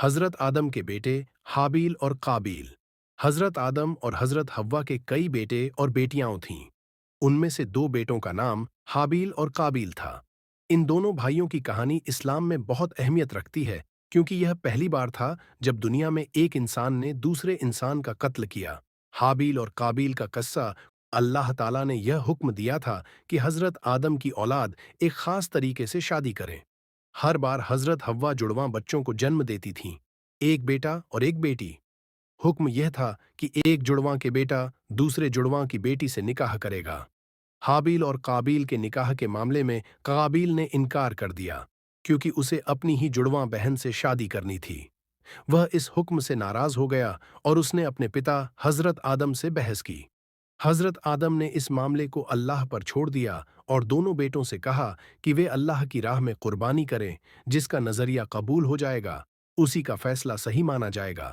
हजरत आदम के बेटे हाबील और काबील। हजरत आदम और हजरत हव्वा के कई बेटे और बेटियां थीं। उनमें से दो बेटों का नाम हाबील और काबील था। इन दोनों भाइयों की कहानी इस्लाम में बहुत अहमियत रखती है, क्योंकि यह पहली बार था जब दुनिया में एक इंसान ने दूसरे इंसान का कत्ल किया। हाबील और काबील का किस्सा, अल्लाह ताला ने यह हुक्म दिया था कि हजरत आदम की औलाद एक खास तरीके से शादी करें। हर बार हजरत हव्वा जुड़वां बच्चों को जन्म देती थीं, एक बेटा और एक बेटी। हुक्म यह था कि एक जुड़वां के बेटा दूसरे जुड़वां की बेटी से निकाह करेगा। हाबील और काबील के निकाह के मामले में काबील ने इनकार कर दिया, क्योंकि उसे अपनी ही जुड़वां बहन से शादी करनी थी। वह इस हुक्म से नाराज हो गया और उसने अपने पिता हजरत आदम से बहस की। हजरत आदम ने इस मामले को अल्लाह पर छोड़ दिया और दोनों बेटों से कहा कि वे अल्लाह की राह में कुर्बानी करें। जिसका नजरिया कबूल हो जाएगा, उसी का फैसला सही माना जाएगा।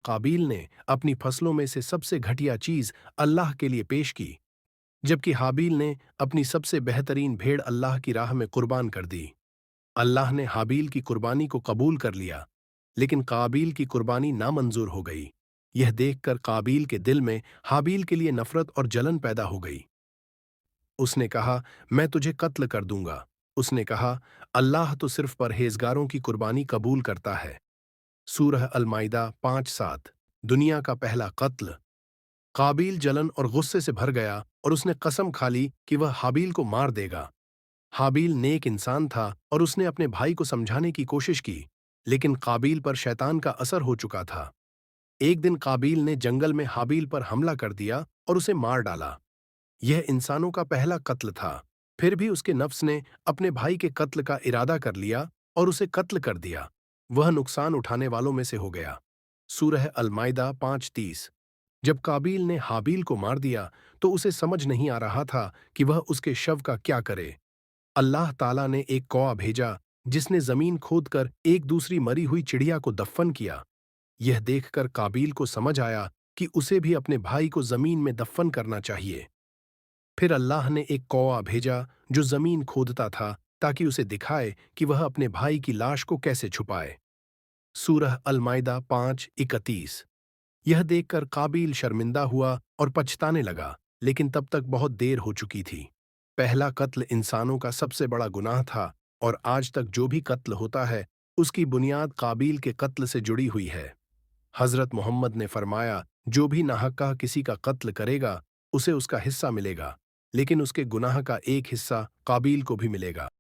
काबील ने अपनी फसलों में से सबसे घटिया चीज अल्लाह के लिए पेश की, जबकि हाबील ने अपनी सबसे बेहतरीन भेड़ अल्लाह की राह में कुर्बान कर दी। अल्लाह ने हाबील की कुर्बानी को कबूल कर लिया, लेकिन काबील की कुर्बानी नामंजूर हो गई। यह देखकर काबील के दिल में हाबील के लिए नफरत और जलन पैदा हो गई। उसने कहा, मैं तुझे कत्ल कर दूंगा। उसने कहा, अल्लाह तो सिर्फ परहेजगारों की कुर्बानी कबूल करता है। सूरह अल-माइदा 5:7। दुनिया का पहला कत्ल। काबील जलन और गुस्से से भर गया और उसने कसम खा ली कि वह हाबील को मार देगा। हाबील नेक इंसान था और उसने अपने भाई को समझाने की कोशिश की, लेकिन काबील पर शैतान का असर हो चुका था। एक दिन काबील ने जंगल में हाबील पर हमला कर दिया और उसे मार डाला। यह इंसानों का पहला कत्ल था। फिर भी उसके नफ्स ने अपने भाई के कत्ल का इरादा कर लिया और उसे कत्ल कर दिया। वह नुकसान उठाने वालों में से हो गया। सूरह अल-माइदा 5:30। जब काबील ने हाबील को मार दिया, तो उसे समझ नहीं आ रहा था कि वह उसके शव का क्या करे। अल्लाह ताला ने एक कौआ भेजा, जिसने जमीन खोदकर एक दूसरी मरी हुई चिड़िया को दफन किया। यह देखकर काबील को समझ आया कि उसे भी अपने भाई को जमीन में दफन करना चाहिए। फिर अल्लाह ने एक कौआ भेजा जो जमीन खोदता था, ताकि उसे दिखाए कि वह अपने भाई की लाश को कैसे छुपाए। सूरह अल-माइदा 5:31। यह देखकर काबील शर्मिंदा हुआ और पछताने लगा, लेकिन तब तक बहुत देर हो चुकी थी। पहला कत्ल इंसानों का सबसे बड़ा गुनाह था, और आज तक जो भी कत्ल होता है, उसकी बुनियाद काबील के कत्ल से जुड़ी हुई है। हजरत मोहम्मद ने फरमाया, जो भी नाहक्का किसी का कत्ल करेगा, उसे उसका हिस्सा मिलेगा, लेकिन उसके गुनाह का एक हिस्सा काबील को भी मिलेगा।